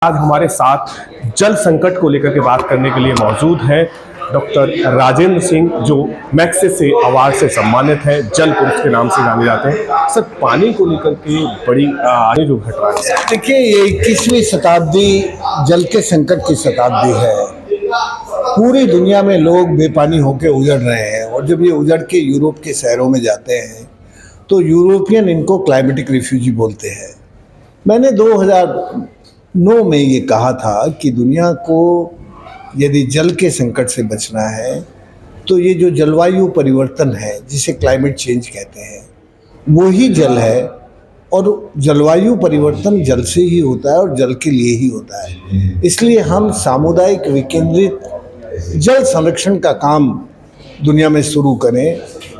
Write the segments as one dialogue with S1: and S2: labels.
S1: आज हमारे साथ जल संकट को लेकर के बात करने के लिए मौजूद हैं डॉक्टर राजेंद्र सिंह, जो मैग्सेसे अवार्ड से सम्मानित हैं, जल पुरुष के नाम से जाने जाते हैं। सर, पानी को लेकर के बड़ी आगे जो घट रहा है,
S2: देखिए, ये 21वीं शताब्दी जल के संकट की शताब्दी है। पूरी दुनिया में लोग बेपानी होकर उजड़ रहे हैं, और जब ये उजड़ के यूरोप के शहरों में जाते हैं तो यूरोपियन इनको क्लाइमेटिक रिफ्यूजी बोलते हैं। मैंने 2009 में ये कहा था कि दुनिया को यदि जल के संकट से बचना है तो ये जो जलवायु परिवर्तन है, जिसे क्लाइमेट चेंज कहते हैं, वही जल है। और जलवायु परिवर्तन जल से ही होता है और जल के लिए ही होता है। इसलिए हम सामुदायिक विकेंद्रित जल संरक्षण का काम दुनिया में शुरू करें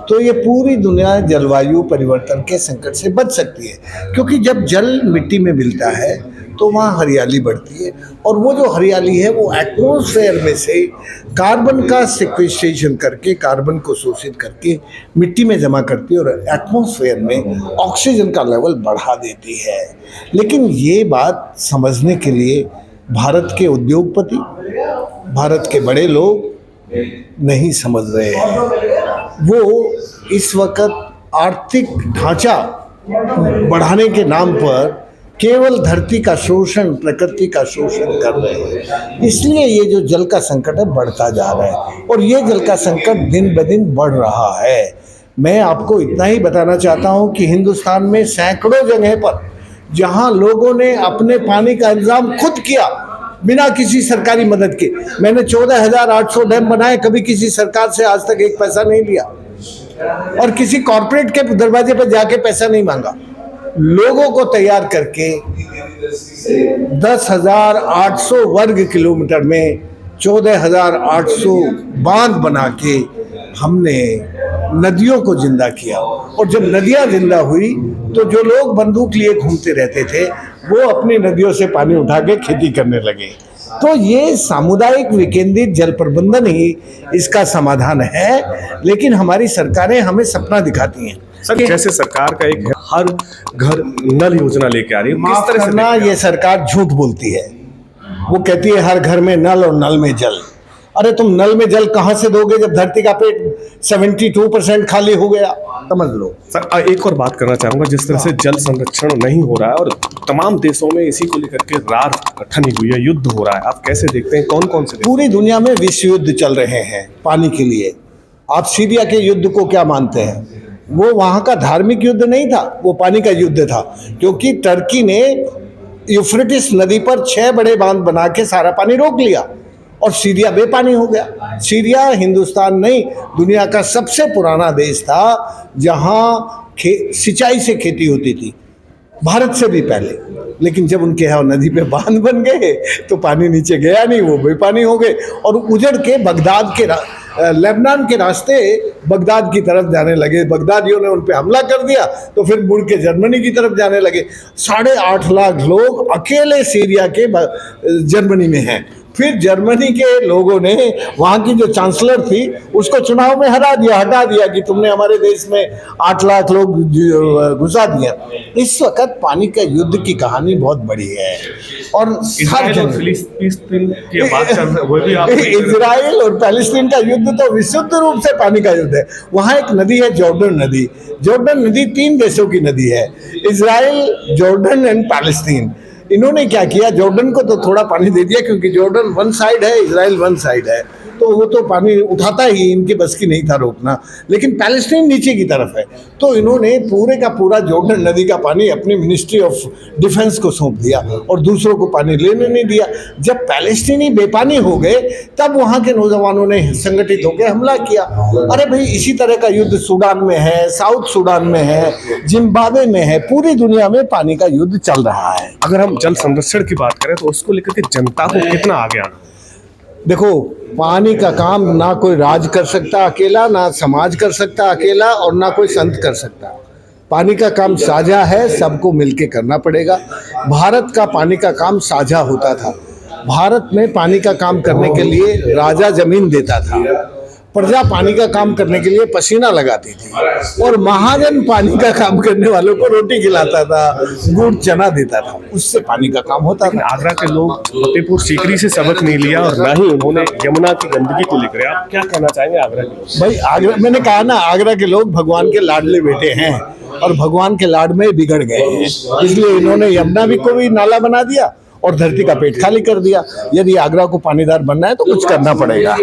S2: तो ये पूरी दुनिया जलवायु परिवर्तन के संकट से बच सकती है। क्योंकि जब जल मिट्टी में मिलता है तो वहाँ हरियाली बढ़ती है, और वो जो हरियाली है वो एटमॉस्फेयर में से कार्बन का सिक्वेस्ट्रेशन करके, कार्बन को शोषित करके मिट्टी में जमा करती है और एटमॉस्फेयर में ऑक्सीजन का लेवल बढ़ा देती है। लेकिन ये बात समझने के लिए भारत के उद्योगपति, भारत के बड़े लोग नहीं समझ रहे हैं। वो इस वक्त आर्थिक ढांचा बढ़ाने के नाम पर केवल धरती का शोषण, प्रकृति का शोषण कर रहे हैं। इसलिए ये जो जल का संकट है बढ़ता जा रहा है, और ये जल का संकट दिन ब दिन बढ़ रहा है। मैं आपको इतना ही बताना चाहता हूँ कि हिंदुस्तान में सैकड़ों जगह पर जहाँ लोगों ने अपने पानी का इंतजाम खुद किया बिना किसी सरकारी मदद के, मैंने 14,800 डैम बनाए, कभी किसी सरकार से आज तक एक पैसा नहीं लिया, और किसी कॉर्पोरेट के दरवाजे पर जाके पैसा नहीं मांगा। लोगों को तैयार करके 10,800 वर्ग किलोमीटर में 14,800 बांध बना के हमने नदियों को जिंदा किया। और जब नदियां जिंदा हुई तो जो लोग बंदूक लिए घूमते रहते थे वो अपनी नदियों से पानी उठा के खेती करने लगे। तो ये सामुदायिक विकेंद्रित जल प्रबंधन ही इसका समाधान है। लेकिन हमारी सरकारें हमें सपना दिखाती हैं।
S1: सर, जैसे सरकार का एक हर घर नल योजना लेके आ रही है, किस तरह से
S2: करना, ये सरकार झूठ बोलती है। वो कहती है हर घर में नल और नल में जल। अरे तुम नल में जल कहाँ से दोगे जब धरती का पेट 72% खाली हो गया? समझ लो।
S1: सर, एक और बात करना चाहूंगा, जिस तरह से जल संरक्षण नहीं हो रहा है और तमाम देशों में इसी को लेकर के रार ठनी हुई है, युद्ध हो रहा है, आप कैसे देखते हैं? कौन कौन से
S2: पूरी दुनिया में विश्व युद्ध चल रहे हैं पानी के लिए। आप सीरिया के युद्ध को क्या मानते हैं? वो वहाँ का धार्मिक युद्ध नहीं था, वो पानी का युद्ध था। क्योंकि टर्की ने यूफ्रेटिस नदी पर 6 बड़े बांध बना के सारा पानी रोक लिया और सीरिया बेपानी हो गया। सीरिया हिंदुस्तान नहीं, दुनिया का सबसे पुराना देश था जहाँ सिंचाई से खेती होती थी, भारत से भी पहले। लेकिन जब उनके यहाँ नदी पे बांध बन गए तो पानी नीचे गया नहीं, वो बेपानी हो गए और उजड़ के बगदाद के लेबनान के रास्ते बगदाद की तरफ जाने लगे। बगदादियों ने उन पे हमला कर दिया तो फिर मुड़ के जर्मनी की तरफ जाने लगे। 8.5 लाख लोग अकेले सीरिया के जर्मनी में हैं। फिर जर्मनी के लोगों ने वहाँ की जो चांसलर थी उसको चुनाव में हटा दिया कि तुमने हमारे देश में 8 लाख लोग घुसा दिया। इस वक्त पानी का युद्ध की कहानी बहुत बड़ी है। और इजराइल और पैलेस्टीन का युद्ध तो विशुद्ध रूप से पानी का युद्ध है। वहाँ एक नदी है, जॉर्डन नदी। जॉर्डन नदी 3 देशों की नदी है, इजराइल, जॉर्डन एंड पैलेस्टीन। इन्होंने क्या किया, जॉर्डन को तो थोड़ा पानी दे दिया, क्योंकि जॉर्डन वन साइड है, इजराइल वन साइड है, तो वो तो पानी उठाता ही, इनके बस की नहीं था रोकना। लेकिन पैलेस्टीन नीचे की तरफ है, तो इन्होंने पूरे का पूरा जॉर्डन नदी का पानी अपनी मिनिस्ट्री ऑफ डिफेंस को सौंप दिया और दूसरों को पानी लेने नहीं दिया। जब पैलेस्टीनी बेपानी हो गए तब वहाँ के नौजवानों ने संगठित होकर हमला किया। अरे भाई, इसी तरह का युद्ध सूडान में है, साउथ सूडान में है, जिम्बाब्वे में है, पूरी दुनिया में पानी का युद्ध चल रहा है।
S1: अगर हम जल संरक्षण की बात करें तो उसको लेकर के जनता को कितना आगे आना?
S2: देखो, पानी का काम ना कोई राज कर सकता अकेला, ना समाज कर सकता अकेला, और ना कोई संत कर सकता। पानी का काम साझा है, सबको मिलके करना पड़ेगा। भारत का पानी का काम साझा होता था। भारत में पानी का काम करने के लिए राजा जमीन देता था, प्रजा पानी का काम करने के लिए पसीना लगाती थी और महाजन पानी का काम करने वालों को रोटी खिलाता था, गुड़ चना देता था, उससे पानी का काम होता
S1: लेकिन
S2: था।
S1: आगरा के लोग फतेहपुर सीकरी से सबक नहीं लिया और ना ही उन्होंने यमुना की गंदगी को लेकर, आप क्या कहना चाहेंगे आगरा के लोग?
S2: भाई आगरा, मैंने कहा ना, आगरा के लोग भगवान के लाडले बेटे हैं और भगवान के लाड में बिगड़ गए हैं, इसलिए इन्होंने यमुना भी को भी नाला बना दिया और धरती का पेट खाली कर दिया। यदि आगरा को पानीदार बनना है तो कुछ करना पड़ेगा।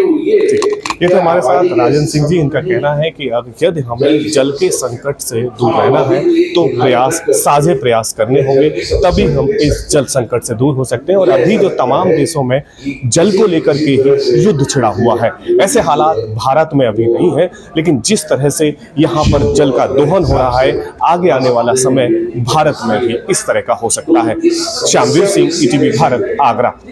S1: ये तो हमारे साथ राजन सिंह जी, इनका कहना है कि यदि हमें जल के संकट से दूर रहना है तो साझे प्रयास करने होंगे, तभी हम इस जल संकट से दूर हो सकते हैं। और अभी जो तमाम देशों में जल को लेकर के ही युद्ध छिड़ा हुआ है, ऐसे हालात भारत में अभी नहीं है, लेकिन जिस तरह से यहाँ पर जल का दोहन हो रहा है, आगे आने वाला समय भारत में भी इस तरह का हो सकता है। श्यामवीर सिंह, ईटीवी भारत, आगरा।